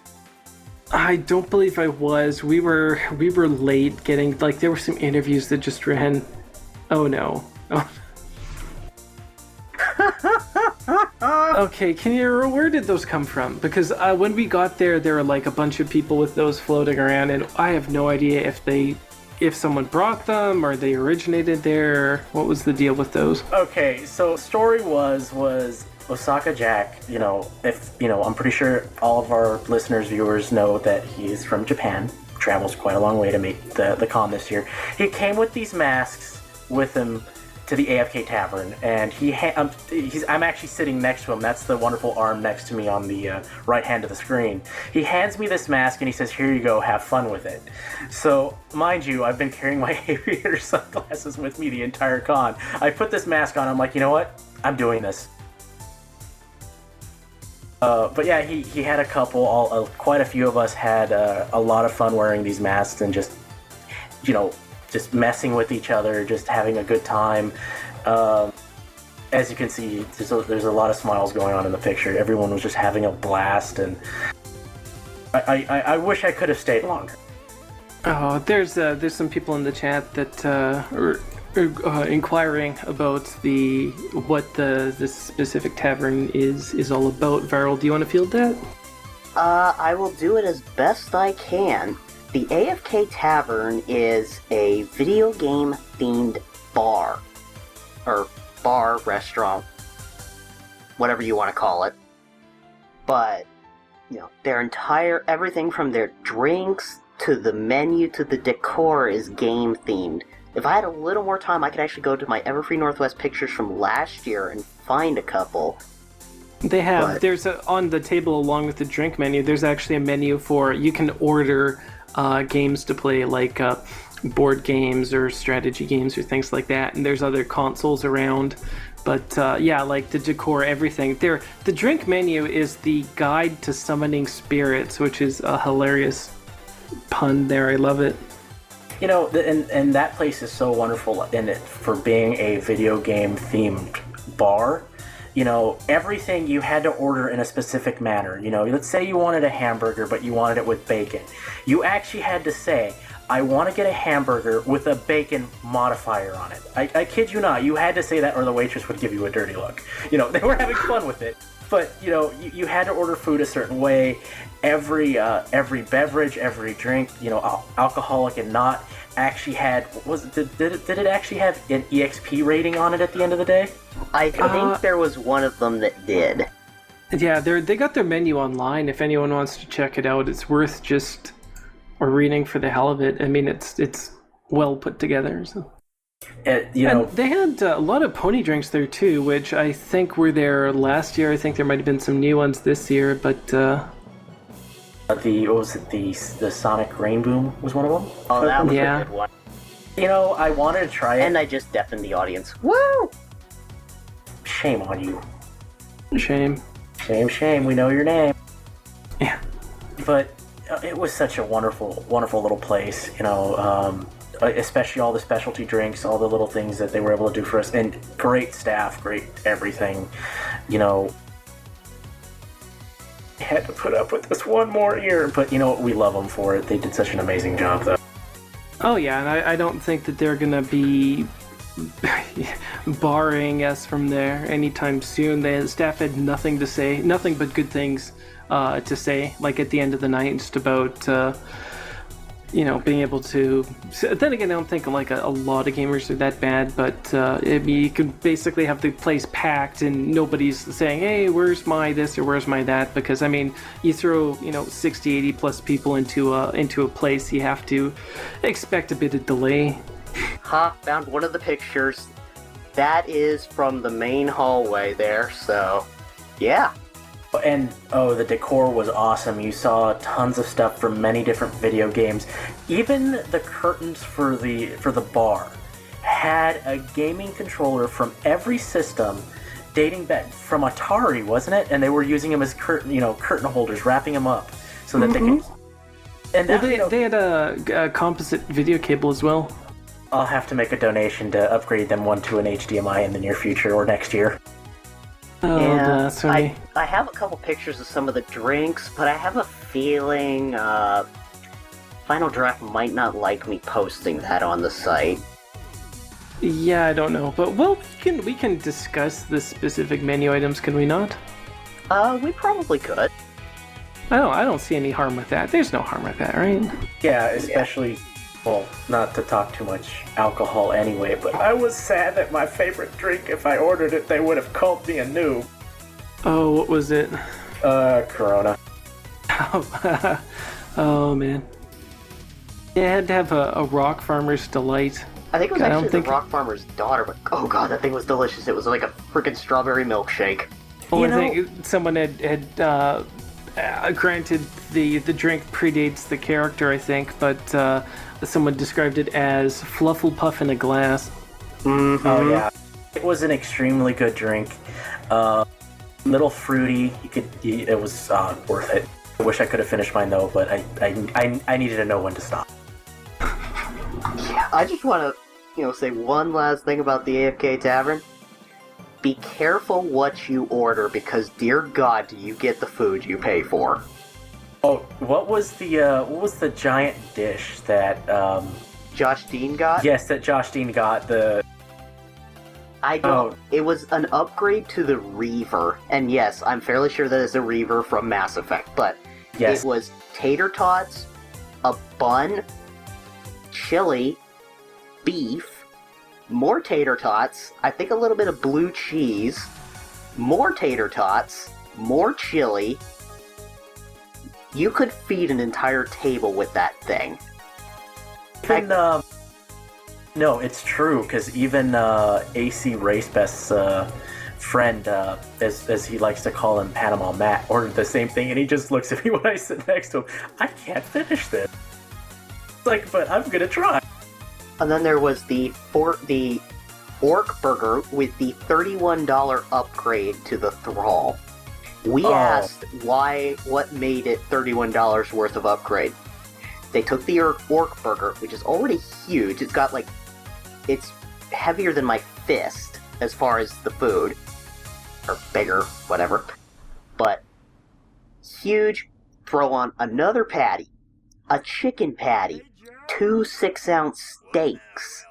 I don't believe I was. We were late getting, there were some interviews that just ran. Oh no. Oh. Okay, Kiniro, where did those come from? Because when we got there were a bunch of people with those floating around, and I have no idea if someone brought them or they originated there. What was the deal with those? Okay, so story was Osaka Jack. I'm pretty sure all of our listeners, viewers know that he's from Japan. Travels quite a long way to make the con this year. He came with these masks with him to the AFK Tavern, and I'm actually sitting next to him. That's the wonderful arm next to me on the right hand of the screen. He hands me this mask and he says, "Here you go, have fun with it." So, mind you, I've been carrying my aviator sunglasses with me the entire con. I put this mask on, I'm like, you know what? I'm doing this. But yeah, he had a couple, quite a few of us had a lot of fun wearing these masks and just messing with each other, just having a good time. As you can see, there's a lot of smiles going on in the picture. Everyone was just having a blast, and I wish I could have stayed longer. Oh, there's some people in the chat that are inquiring about what this specific tavern is all about. Viral, do you want to field that? I will do it as best I can. The AFK Tavern is a video game themed bar restaurant. whatever you want to call it. But, their entire, everything from their drinks to the menu to the decor is game themed. If I had a little more time, I could actually go to my Everfree Northwest pictures from last year and find a couple. They have. There's on the table along with the drink menu, there's actually a menu for, you can order games to play, like board games or strategy games or things like that. And there's other consoles around. But like the decor, everything. The drink menu is the guide to summoning spirits, which is a hilarious pun there. I love it. And that place is so wonderful in it for being a video game themed bar. Everything you had to order in a specific manner. Let's say you wanted a hamburger, but you wanted it with bacon. You actually had to say, I want to get a hamburger with a bacon modifier on it. I kid you not. You had to say that or the waitress would give you a dirty look. They were having fun with it. But, you had to order food a certain way. Every beverage, every drink, alcoholic and not, actually had, did it actually have an EXP rating on it at the end of the day? I think there was one of them that did. Yeah, they got their menu online. If anyone wants to check it out, it's worth just reading for the hell of it. I mean, it's well put together. So. And they had a lot of pony drinks there too, which I think were there last year. I think there might have been some new ones this year, but the Sonic Rain Boom was one of them? Oh, that was a good one. I wanted to try it. And I just deafened the audience. Woo! Shame on you. Shame. Shame. We know your name. Yeah. But it was such a wonderful, wonderful little place, especially all the specialty drinks, all the little things that they were able to do for us, and great staff, great everything, Had to put up with this one more year, but we love them for it. They did such an amazing job, though. Oh yeah, and I don't think that they're gonna be barring us from there anytime soon. The staff had nothing but good things to say, like at the end of the night, just about being able to. Then again, I don't think like a lot of gamers are that bad, but you could basically have the place packed and nobody's saying, hey, where's my this or where's my that, because I mean, you throw 60, 80 plus people into a place, you have to expect a bit of delay. Found one of the pictures. That is from the main hallway there, so yeah. And the decor was awesome. You saw tons of stuff from many different video games. Even the curtains for the bar had a gaming controller from every system, dating back from Atari, wasn't it? And they were using them as curtain holders, wrapping them up so that they could. And they had a composite video cable as well. I'll have to make a donation to upgrade them one to an HDMI in the near future or next year. Oh, blasphemy. I have a couple pictures of some of the drinks, but I have a feeling Final Draft might not like me posting that on the site. Yeah, I don't know, but we can discuss the specific menu items, can we not? We probably could. I don't see any harm with that. There's no harm with that, right? Yeah, especially. Well, not to talk too much alcohol anyway, but I was sad that my favorite drink, if I ordered it, they would have called me a noob. Oh, what was it? Corona. Oh, man. Yeah, I had to have a Rock Farmer's Delight. I think it was actually the Rock Farmer's daughter, but oh god, that thing was delicious. It was like a freaking strawberry milkshake. Well, I think someone had granted the drink predates the character, I think, but someone described it as Flufflepuff in a glass. Mm-hmm. Oh yeah, it was an extremely good drink. Little fruity. It was worth it. I wish I could have finished mine though, but I needed to know when to stop. Yeah, I just want to say one last thing about the AFK Tavern. Be careful what you order, because dear God, do you get the food you pay for. Oh, what was the giant dish that Josh Dean got? Yes, that Josh Dean got. It was an upgrade to the Reaver, and yes, I'm fairly sure that is a Reaver from Mass Effect, but yes. It was tater tots, a bun, chili, beef, more tater tots, I think a little bit of blue cheese, more tater tots, more chili. You could feed an entire table with that thing. Even, no, it's true, because even AC Racebest's friend, as he likes to call him, Panama Matt, ordered the same thing, and he just looks at me when I sit next to him. I can't finish this. It's like, but I'm gonna try. And then there was the Orc Burger with the $31 upgrade to the Thrall. We asked what made it $31 worth of upgrade. They took the Orc Burger, which is already huge. It's got it's heavier than my fist as far as the food. Or bigger, whatever. But huge, throw on another patty, a chicken patty, 2 6-ounce steaks,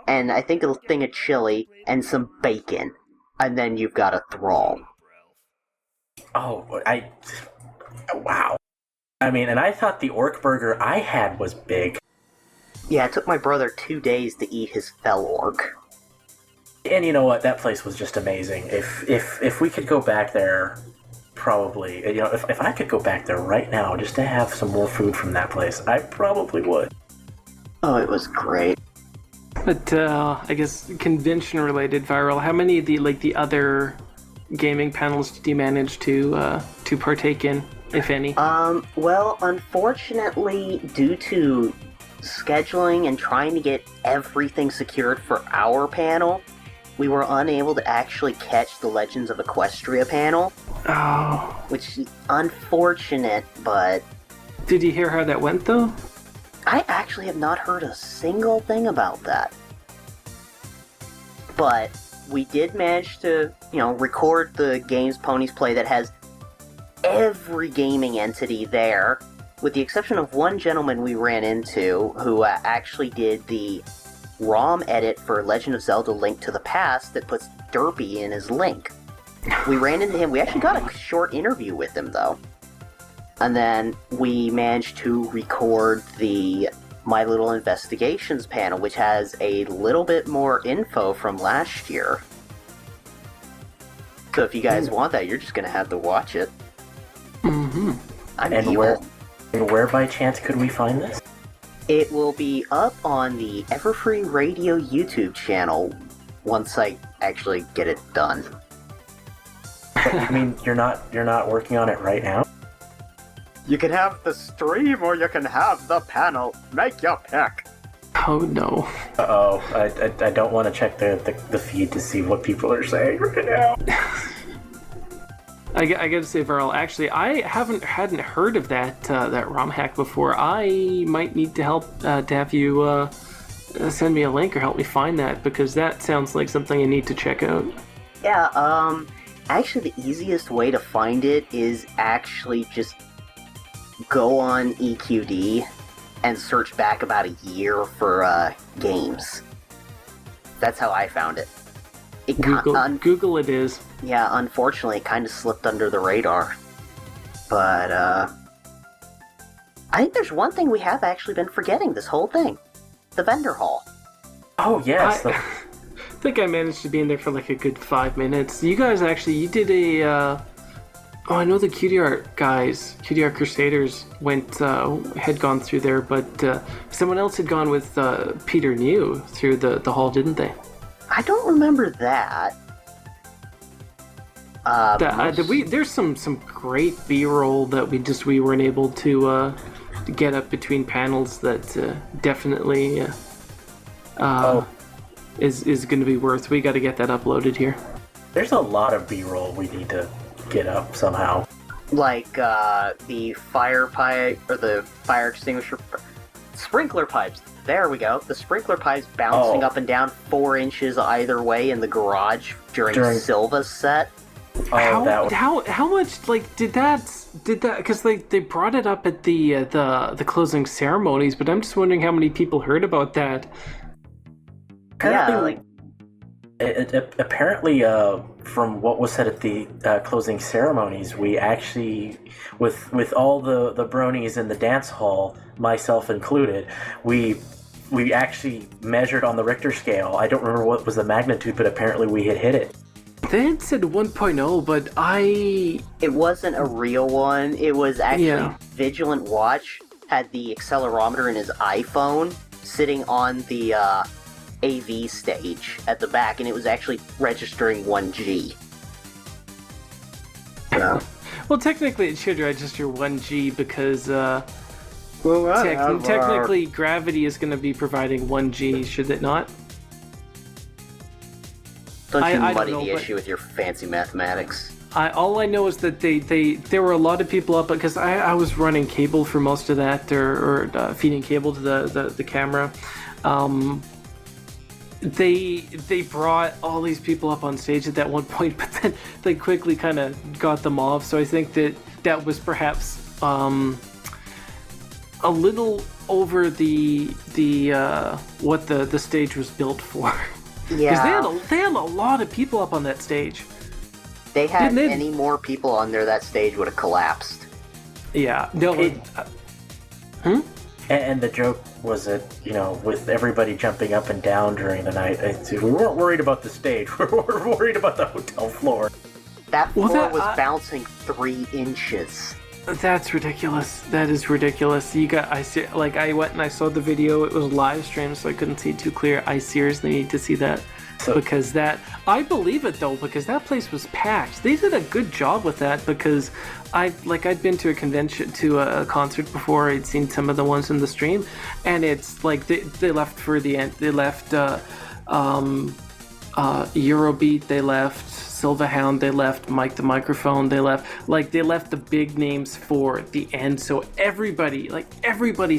and I think a thing of chili, and some bacon. And then you've got a Thrall. Oh, wow. I mean, and I thought the Orc Burger I had was big. Yeah, it took my brother 2 days to eat his Fell Orc. And you know what? That place was just amazing. If we could go back there, probably, if I could go back there right now just to have some more food from that place, I probably would. Oh, it was great. But I guess convention-related viral. How many of the other gaming panels did you manage to partake in, if any? Well, unfortunately, due to scheduling and trying to get everything secured for our panel, we were unable to actually catch the Legends of Equestria panel. Oh. Which is unfortunate, but... Did you hear how that went, though? I actually have not heard a single thing about that. But we did manage to, record the games Ponies Play that has every gaming entity there, with the exception of one gentleman we ran into who actually did the ROM edit for Legend of Zelda Link to the Past that puts Derpy in as Link. We ran into him. We actually got a short interview with him, though. And then we managed to record the My Little Investigations panel, which has a little bit more info from last year. So if you guys want that, you're just going to have to watch it. Mm-hmm. And where by chance could we find this? It will be up on the Everfree Radio YouTube channel once I actually get it done. But you mean you're not working on it right now? You can have the stream or you can have the panel. Make your pick. Oh no. Uh-oh. I don't want to check the feed to see what people are saying right now. I gotta say, Varl, actually, I hadn't heard of that ROM hack before. I might need to help to have you send me a link or help me find that, because that sounds like something I need to check out. Yeah, actually the easiest way to find it is actually just go on EQD and search back about a year for games. That's how I found it. Google it is. Yeah, unfortunately, it kind of slipped under the radar. But, I think there's one thing we have actually been forgetting this whole thing. The vendor hall. Oh, yes. I think I managed to be in there for like a good 5 minutes. You guys actually, you did a, I know the QDR guys, QDR Crusaders had gone through there, but someone else had gone with Peter New through the hall, didn't they? I don't remember that. There's some great B-roll that we weren't able to get up between panels that definitely is going to be worth. We got to get that uploaded here. There's a lot of B-roll we need to get up somehow. Like the fire pipe or the fire extinguisher, sprinkler pipes. There we go. The sprinkler pipes bouncing up and down 4 inches either way in the garage during Silva's set. How much did that because they brought it up at the closing ceremonies, but I'm just wondering how many people heard about that. Apparently, from what was said at the closing ceremonies, we actually, with all the bronies in the dance hall, myself included, we actually measured on the Richter scale. I don't remember what was the magnitude, but apparently we had hit it. They had said 1.0, but It wasn't a real one. It was actually Vigilant Watch had the accelerometer in his iPhone sitting on the AV stage at the back, and it was actually registering 1G. So. Well, technically it should register 1G because Well, technically gravity is going to be providing 1G, should it not? Don't you I muddy don't know, the but- issue with your fancy mathematics. All I know is that there were a lot of people up because I was running cable for most of that, or feeding cable to the camera. They brought all these people up on stage at that one point, but then they quickly kind of got them off. So I think that was perhaps a little over the what the stage was built for. Yeah. Because they had a lot of people up on that stage. They had any more people on there, that stage would have collapsed. Yeah. No. And the joke was that, with everybody jumping up and down during the night, we weren't worried about the stage. We were worried about the hotel floor. That floor was bouncing 3 inches. That's ridiculous. That is ridiculous. I went and I saw the video. It was live streamed, so I couldn't see it too clear. I seriously need to see that. Because I believe it though, because that place was packed. They did a good job with that because I'd been to a convention, to a concert before. I'd seen some of the ones in the stream, and it's like they left for the end. They left Eurobeat. They left Silverhound. They left Mike the Microphone. They left the big names for the end. So everybody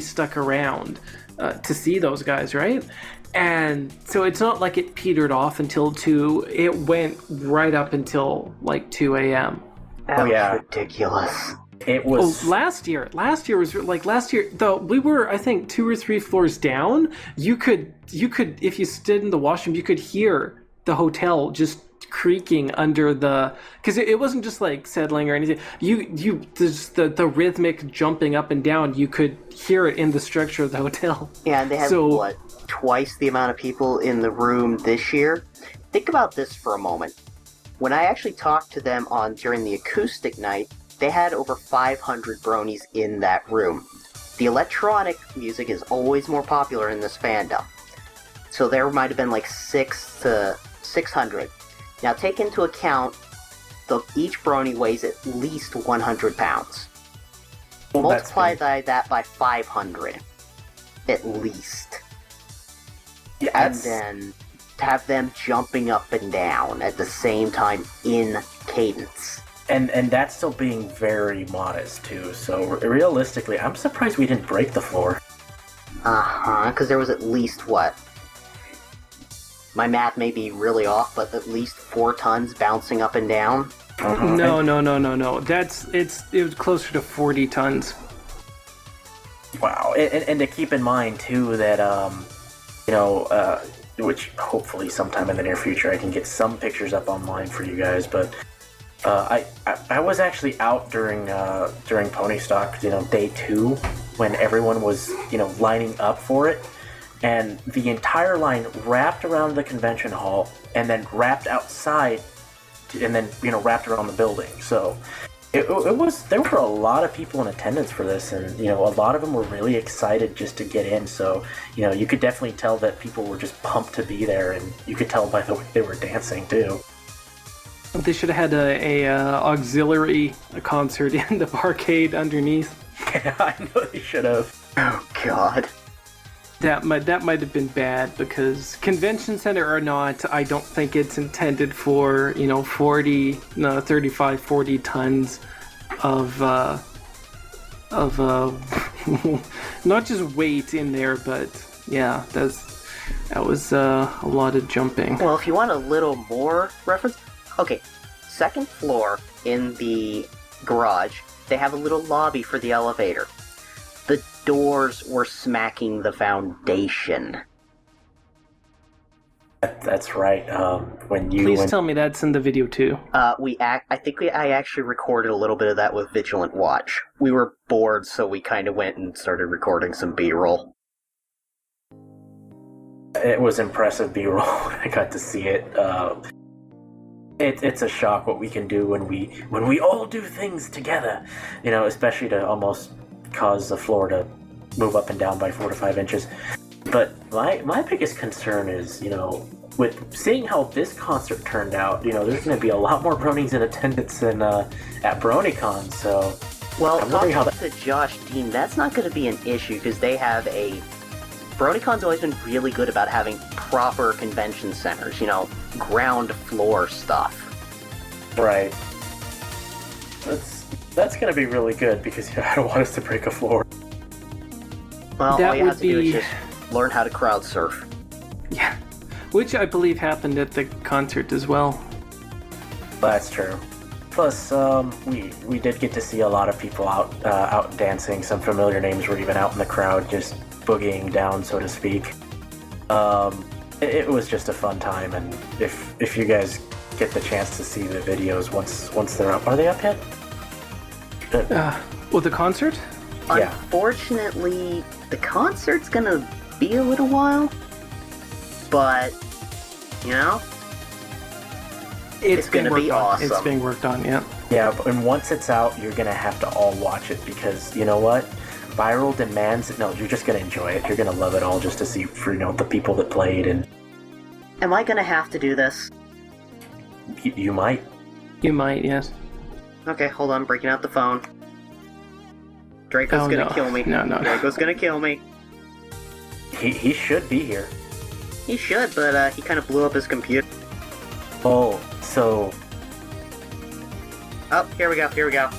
stuck around to see those guys, right? And so it's not like it petered off until 2. It went right up until 2 a.m. That was ridiculous. It was... last year though, we were, I think, 2 or 3 floors down. You could, if you stood in the washroom, you could hear the hotel just creaking under because it wasn't just settling or anything. The rhythmic jumping up and down, you could hear it in the structure of the hotel. Yeah, and they have twice the amount of people in the room this year. Think about this for a moment. When I actually talked to them during the acoustic night, they had over 500 bronies in that room. The electronic music is always more popular in this fandom. So there might have been 6 to 600. Now take into account each brony weighs at least 100 pounds. Multiply that by 500. At least. Yeah, and then have them jumping up and down at the same time in cadence. And that's still being very modest, too. So realistically, I'm surprised we didn't break the floor. Because there was at least, my math may be really off, but at least 4 tons bouncing up and down? No. It was closer to 40 tons. Wow. And to keep in mind, too, that, which hopefully sometime in the near future I can get some pictures up online for you guys, but I was actually out during Pony Stock, day 2, when everyone was, lining up for it, and the entire line wrapped around the convention hall, and then wrapped outside, and then, wrapped around the building, so... There were a lot of people in attendance for this, and a lot of them were really excited just to get in. So you could definitely tell that people were just pumped to be there, and you could tell by the way they were dancing too. They should have had a auxiliary concert in the barcade underneath. Yeah, I know they should have. Oh God. That might have been bad because convention center or not, I don't think it's intended for 35, 40 tons of not just weight in there, but yeah, that was a lot of jumping. Well, if you want a little more reference, okay, 2nd floor in the garage, they have a little lobby for the elevator. The doors were smacking the foundation. That's right. Please tell me that's in the video too. I actually recorded a little bit of that with Vigilant Watch. We were bored, so we kind of went and started recording some B-roll. It was impressive B-roll. I got to see it. It's a shock what we can do when we all do things together, especially to almost cause the floor to move up and down by 4 to 5 inches. But my biggest concern is, with seeing how this concert turned out, there's going to be a lot more bronies in attendance than at BronyCon, so... Well, talking to Josh Dean, that's not going to be an issue, because they have BronyCon's always been really good about having proper convention centers, ground floor stuff. Right. That's going to be really good, because I don't want us to break a floor. Well, all you have to do is just learn how to crowd surf. Yeah. Which I believe happened at the concert as well. That's true. Plus, we did get to see a lot of people out dancing. Some familiar names were even out in the crowd, just boogieing down, so to speak. It was just a fun time, and if you guys get the chance to see the videos once they're up, are they up yet? Well, the concert? Yeah. Unfortunately, the concert's gonna be a little while, but it's gonna be awesome. It's being worked on, yeah. Yeah, and once it's out, you're gonna have to all watch it, because you know what? Viral demands it. No, you're just gonna enjoy it. You're gonna love it all just to see for the people that played. And am I gonna have to do this? You might. You might, yes. Okay, hold on. I'm breaking out the phone. Draco's gonna kill me. No. Draco's gonna kill me. He should be here. He should, but he kind of blew up his computer. Oh, so... Oh, here we go.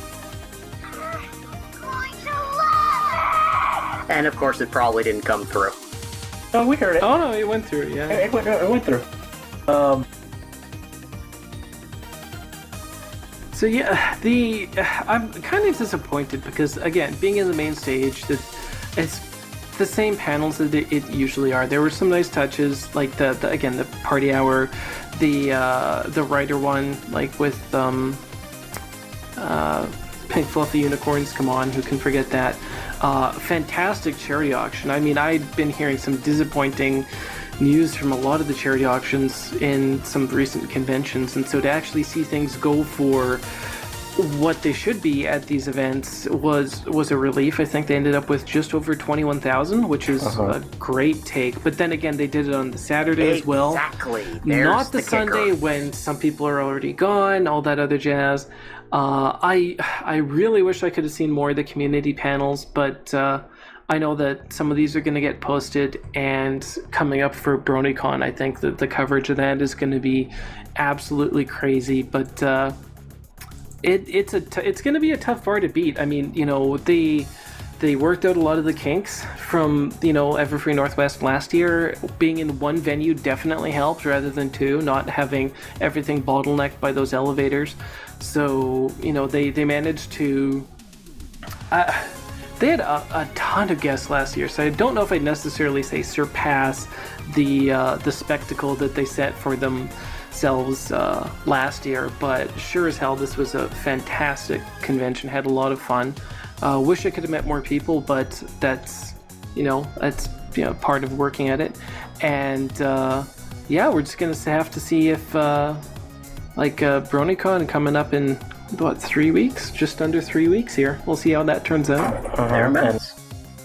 And of course it probably didn't come through. Oh, we heard it. Oh no, it went through, yeah. It went through. So yeah, I'm kind of disappointed because, again, being in the main stage, it's the same panels that it usually are. There were some nice touches, like the party hour, the writer one, like with Pink Fluffy Unicorns. Come on, who can forget that? Fantastic charity auction. I mean, I'd been hearing some disappointing news from a lot of the charity auctions in some recent conventions, and so to actually see things go for what they should be at these events was a relief. I think they ended up with just over 21,000, which is a great take. But then again, they did it on the Saturday as well. Exactly. Not the Sunday when some people are already gone, all that other jazz. I really wish I could have seen more of the community panels, but I know that some of these are going to get posted, and coming up for BronyCon, I think that the coverage of that is going to be absolutely crazy. But it's going to be a tough bar to beat. I mean, they worked out a lot of the kinks from Everfree Northwest last year. Being in one venue definitely helped rather than two, not having everything bottlenecked by those elevators. So they managed to. They had a ton of guests last year, so I don't know if I'd necessarily say surpass the spectacle that they set for themselves last year, but sure as hell this was a fantastic convention. Had a lot of fun. Wish I could have met more people, but that's part of working at it. And we're just gonna have to see if BronyCon coming up in 3 weeks? Just under 3 weeks here. We'll see how that turns out.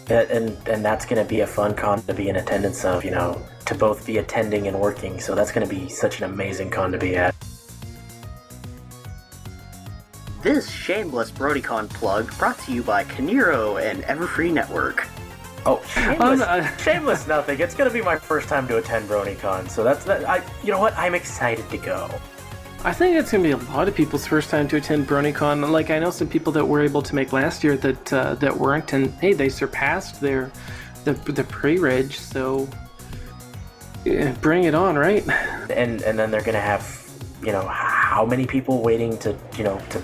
And that's going to be a fun con to be in attendance of, to both be attending and working. So that's going to be such an amazing con to be at. This shameless BronyCon plug brought to you by Kiniro and Everfree Network. Oh, shameless nothing. It's going to be my first time to attend BronyCon, so you know what? I'm excited to go. I think it's going to be a lot of people's first time to attend BronyCon. Like, I know some people that were able to make last year that weren't, and hey, they surpassed the pre-reg, so bring it on, right? And then they're going to have, how many people waiting to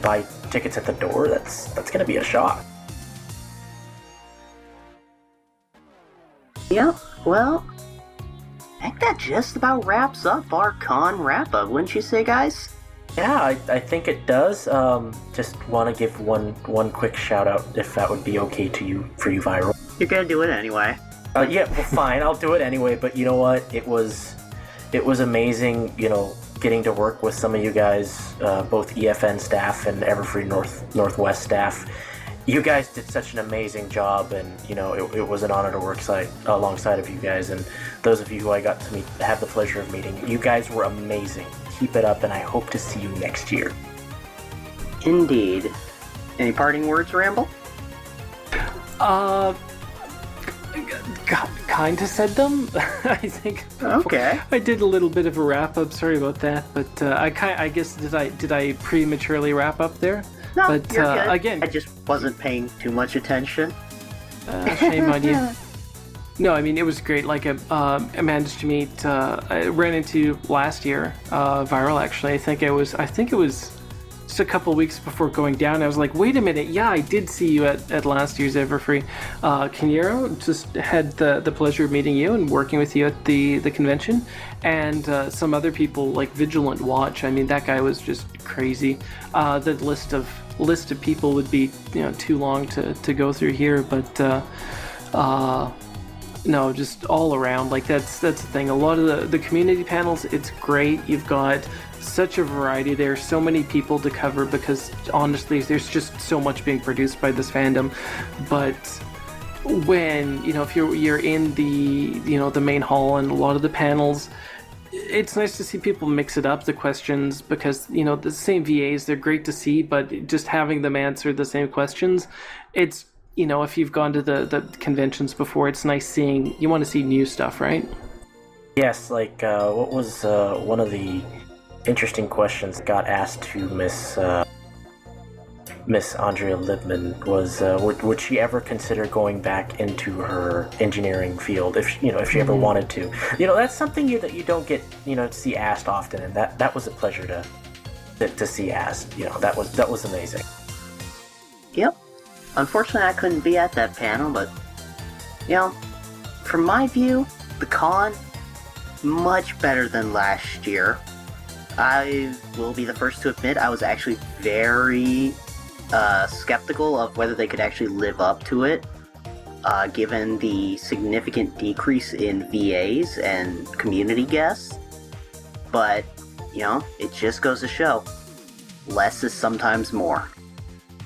buy tickets at the door? That's going to be a shock. Yeah, well, I think that just about wraps up our con wrap-up, wouldn't you say, guys? Yeah, I think it does. Just want to give one quick shout-out, if that would be okay for you, Viral. You're gonna do it anyway. Yeah, well, fine, I'll do it anyway, but you know what? It was amazing, getting to work with some of you guys, both EFN staff and Everfree Northwest staff. You guys did such an amazing job, and it was an honor to work alongside of you guys. And those of you who I got to have the pleasure of meeting, you guys were amazing. Keep it up, and I hope to see you next year. Indeed. Any parting words, Ramble? Kind of said them. I think. Okay. I did a little bit of a wrap up. Sorry about that, but I guess did I prematurely wrap up there? No, but you're good. again, I just wasn't paying too much attention. Shame on you. No, I mean it was great. Like I managed to meet. I ran into last year, Viral. Actually, I think it was just a couple weeks before going down. I was like, wait a minute, yeah, I did see you at last year's Everfree. Kiniro, just had the pleasure of meeting you and working with you at the convention, and some other people like Vigilant Watch. I mean, that guy was just crazy. The list of people would be too long to go through here, but no, just all around, like that's the thing. A lot of the community panels, it's great. You've got such a variety there, so many people to cover, because honestly there's just so much being produced by this fandom. But when if you're in the main hall and a lot of the panels, it's nice to see people mix it up, the questions, because the same VAs, they're great to see, but just having them answer the same questions, it's if you've gone to the conventions before, it's nice seeing. You want to see new stuff, right? Yes, like what was one of the interesting questions got asked to Miss Andrea Libman was, would she ever consider going back into her engineering field if she ever wanted to? That's something that you don't get to see asked often, and that was a pleasure to see asked. That was amazing. Yep. Unfortunately, I couldn't be at that panel, but from my view, the con much better than last year. I will be the first to admit I was actually very skeptical of whether they could actually live up to it, given the significant decrease in VAs and community guests. But, it just goes to show, less is sometimes more.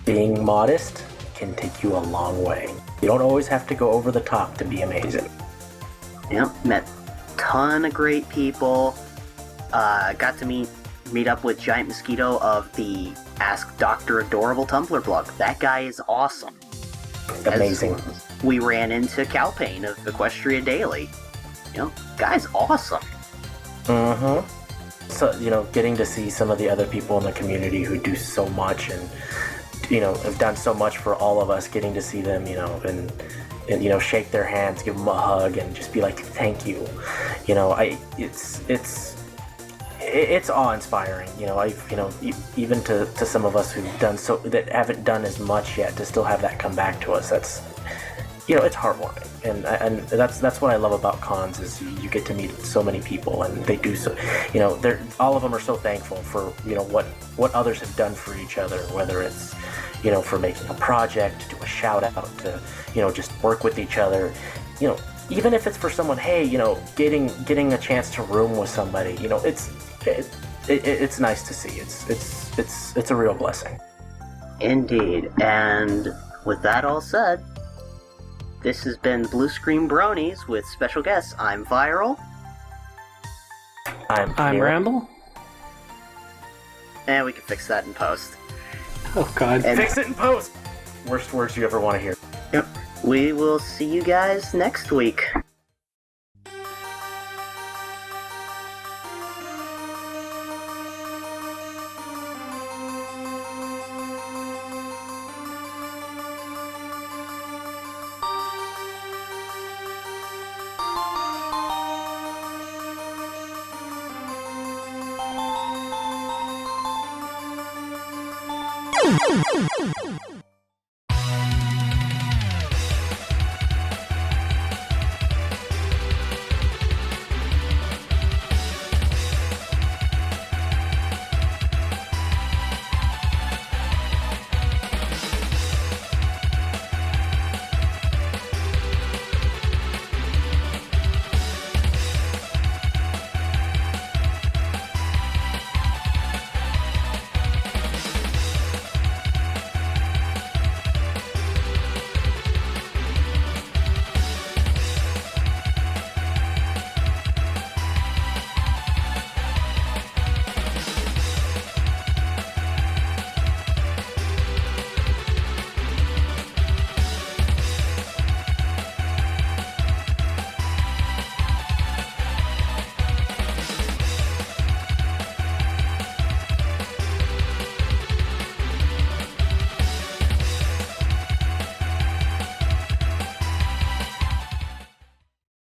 Being modest can take you a long way. You don't always have to go over the top to be amazing. Met a ton of great people. Got to meet up with Giant Mosquito of the Ask Dr. Adorable Tumblr blog. That guy is awesome. Amazing. We ran into Calpain of Equestria Daily. Guy's awesome. So, getting to see some of the other people in the community who do so much and have done so much for all of us, getting to see them, and shake their hands, give them a hug, and just be like, thank you. It's awe-inspiring. Even to some of us who've done that haven't done as much yet, to still have that come back to us. That's it's heartwarming, and that's what I love about cons, is you get to meet so many people, and they do so. They're all of them are so thankful for what others have done for each other, whether it's for making a project, to do a shout out, to just work with each other. Even if it's for someone, hey, getting a chance to room with somebody, it's nice to see. It's a real blessing. Indeed. And with that all said, this has been Bluescreen Bronies with special guests. I'm Viral. I'm Ramble. And we can fix that in post. Oh God. Fix it in post. Worst words you ever want to hear. Yep. We will see you guys next week.